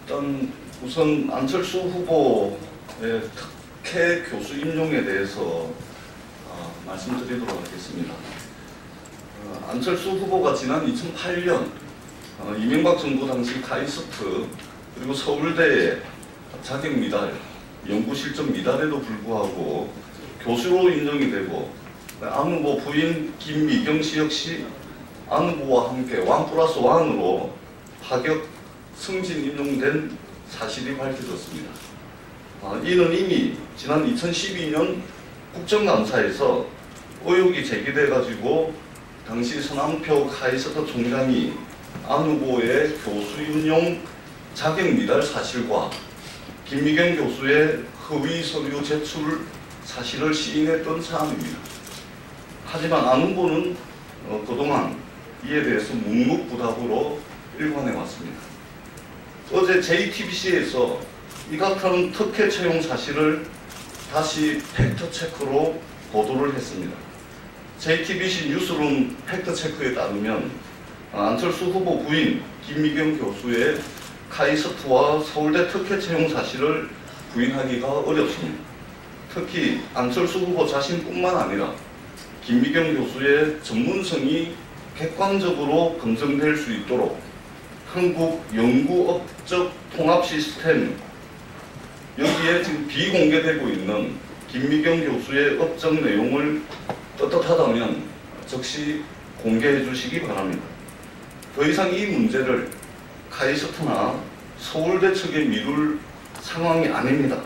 일단 우선 안철수 후보의 특혜 교수 임용에 대해서 말씀드리도록 하겠습니다. 안철수 후보가 지난 2008년 이명박 정부 당시 카이스트 그리고 서울대의 자격 미달, 연구 실적 미달에도 불구하고 교수로 인정이 되고 안 후보 부인 김미경 씨 역시 안 후보와 함께 1+1으로 파격 승진 임용된 사실이 밝혀졌습니다. 이는 이미 지난 2012년 국정감사에서 의혹이 제기돼 가지고 당시 서남표 카이스트 총장이 안 후보의 교수 임용 자격 미달 사실과 김미경 교수의 허위 서류 제출 사실을 시인했던 사안입니다. 하지만 안 후보는 그동안 이에 대해서 묵묵부답으로 일관해 왔습니다. 어제 JTBC에서 이 같은 특혜 채용 사실을 다시 팩트체크로 보도를 했습니다. JTBC 뉴스룸 팩트체크에 따르면 안철수 후보 부인 김미경 교수의 카이스트와 서울대 특혜 채용 사실을 부인하기가 어렵습니다. 특히 안철수 후보 자신뿐만 아니라 김미경 교수의 전문성이 객관적으로 검증될 수 있도록 한국 연구업적 통합 시스템 여기에 지금 비공개되고 있는 김미경 교수의 업적 내용을 떳떳하다면 즉시 공개해 주시기 바랍니다. 더 이상 이 문제를 카이스트나 서울대 측에 미룰 상황이 아닙니다.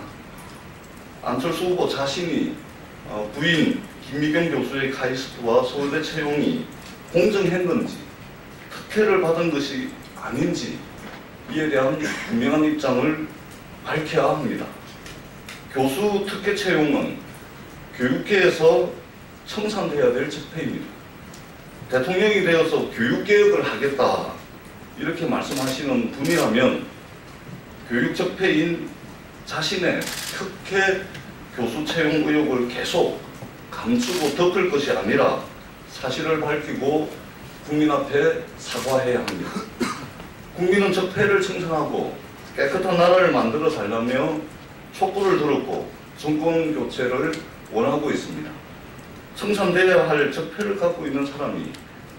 안철수 후보 자신이 부인 김미경 교수의 카이스트와 서울대 채용이 공정했는지 특혜를 받은 것이 아닌지 이에 대한 분명한 입장을 밝혀야 합니다. 교수 특혜 채용은 교육계에서 청산돼야 될 적폐입니다. 대통령이 되어서 교육개혁을 하겠다 이렇게 말씀하시는 분이라면 교육 적폐인 자신의 특혜 교수 채용 의혹을 계속 감추고 덮을 것이 아니라 사실을 밝히고 국민 앞에 사과해야 합니다. 국민은 적폐를 청산하고 깨끗한 나라를 만들어 달라며 촛불을 들었고 정권 교체를 원하고 있습니다. 청산돼야 할 적폐를 갖고 있는 사람이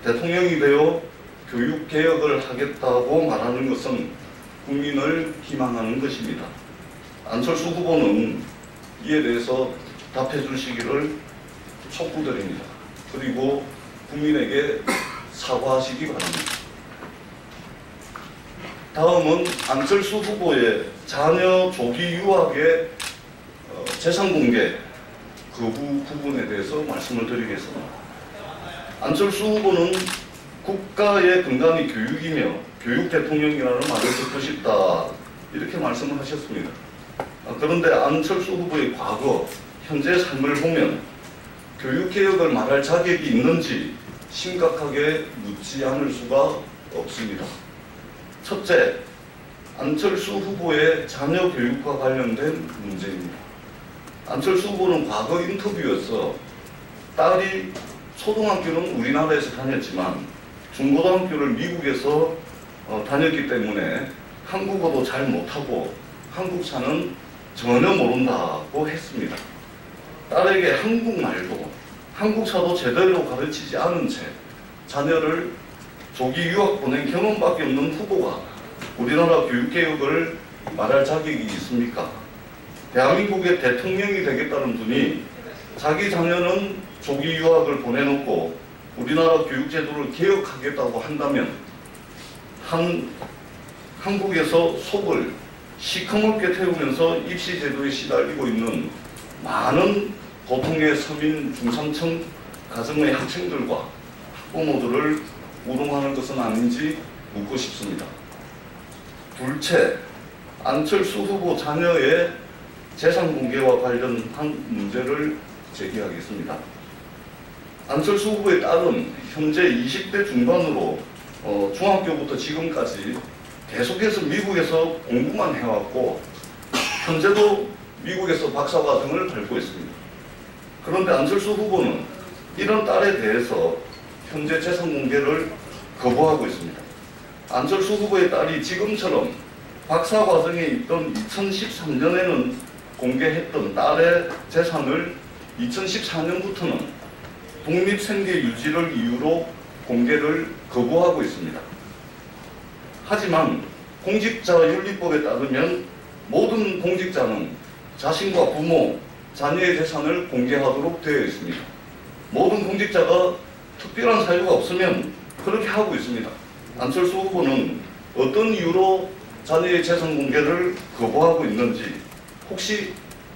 대통령이 되어 교육개혁을 하겠다고 말하는 것은 국민을 희망하는 것입니다. 안철수 후보는 이에 대해서 답해 주시기를 촉구드립니다. 그리고 국민에게 사과하시기 바랍니다. 다음은 안철수 후보의 자녀 조기 유학의 재산 공개 거부 부분에 대해서 말씀을 드리겠습니다. 안철수 후보는 국가의 근간이 교육이며 교육 대통령이라는 말을 듣고 싶다 이렇게 말씀을 하셨습니다. 그런데 안철수 후보의 과거, 현재 삶을 보면 교육개혁을 말할 자격이 있는지 심각하게 묻지 않을 수가 없습니다. 첫째, 안철수 후보의 자녀 교육과 관련된 문제입니다. 안철수 후보는 과거 인터뷰에서 딸이 초등학교는 우리나라에서 다녔지만 중고등학교를 미국에서 다녔기 때문에 한국어도 잘 못하고 한국사는 전혀 모른다고 했습니다. 딸에게 한국말도 한국사도 제대로 가르치지 않은 채 자녀를 조기 유학 보낸 경험밖에 없는 후보가 우리나라 교육개혁을 말할 자격이 있습니까? 대한민국의 대통령이 되겠다는 분이 자기 자녀는 조기 유학을 보내놓고 우리나라 교육제도를 개혁하겠다고 한다면 한국에서 속을 시커멓게 태우면서 입시제도에 시달리고 있는 많은 고통의 서민 중산층 가정의 학생들과 학부모들을 우롱하는 것은 아닌지 묻고 싶습니다. 둘째, 안철수 후보 자녀의 재산 공개와 관련한 문제를 제기하겠습니다. 안철수 후보의 딸은 현재 20대 중반으로 중학교부터 지금까지 계속해서 미국에서 공부만 해왔고 현재도 미국에서 박사과정을 밟고 있습니다. 그런데 안철수 후보는 이런 딸에 대해서 현재 재산 공개를 거부하고 있습니다. 안철수 후보의 딸이 지금처럼 박사 과정에 있던 2013년에는 공개했던 딸의 재산을 2014년부터는 독립생계 유지를 이유로 공개를 거부하고 있습니다. 하지만 공직자윤리법에 따르면 모든 공직자는 자신과 부모, 자녀의 재산을 공개하도록 되어 있습니다. 모든 공직자가 특별한 사유가 없으면 그렇게 하고 있습니다. 안철수 후보는 어떤 이유로 자녀의 재산 공개를 거부하고 있는지, 혹시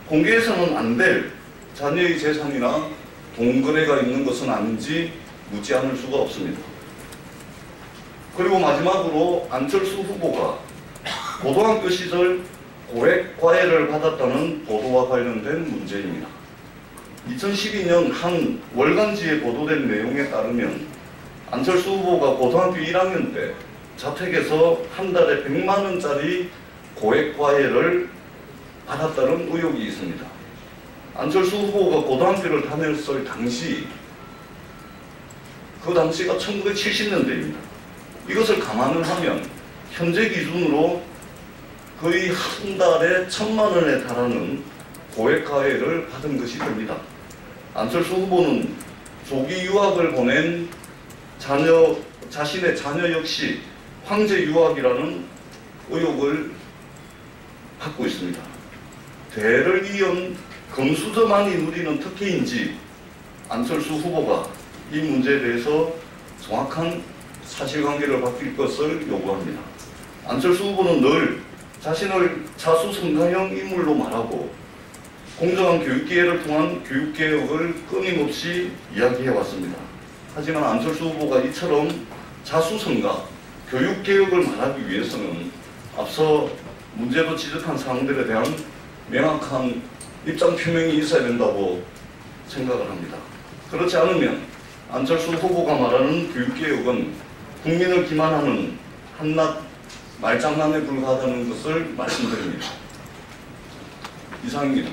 공개해서는 안 될 자녀의 재산이나 동거래가 있는 것은 아닌지 묻지 않을 수가 없습니다. 그리고 마지막으로 안철수 후보가 고등학교 시절 고액 과외를 받았다는 보도와 관련된 문제입니다. 2012년 한 월간지에 보도된 내용에 따르면 안철수 후보가 고등학교 1학년 때 자택에서 한 달에 100만 원짜리 고액 과외를 받았다는 의혹이 있습니다. 안철수 후보가 고등학교를 다녔을 당시, 그 당시가 1970년대입니다. 이것을 감안을 하면 현재 기준으로 거의 한 달에 1,000만 원에 달하는 고액 과외를 받은 것이 됩니다. 안철수 후보는 조기 유학을 보낸 자신의 자녀 역시 황제 유학이라는 의혹을 받고 있습니다. 대를 이은 금수저만이 누리는 특혜인지 안철수 후보가 이 문제에 대해서 정확한 사실관계를 밝힐 것을 요구합니다. 안철수 후보는 늘 자신을 자수성가형 인물로 말하고 공정한 교육기회를 통한 교육개혁을 끊임없이 이야기해왔습니다. 하지만 안철수 후보가 이처럼 자수성가, 교육개혁을 말하기 위해서는 앞서 문제도 지적한 사항들에 대한 명확한 입장 표명이 있어야 된다고 생각을 합니다. 그렇지 않으면 안철수 후보가 말하는 교육개혁은 국민을 기만하는 한낱 말장난에 불과하다는 것을 말씀드립니다. 이상입니다.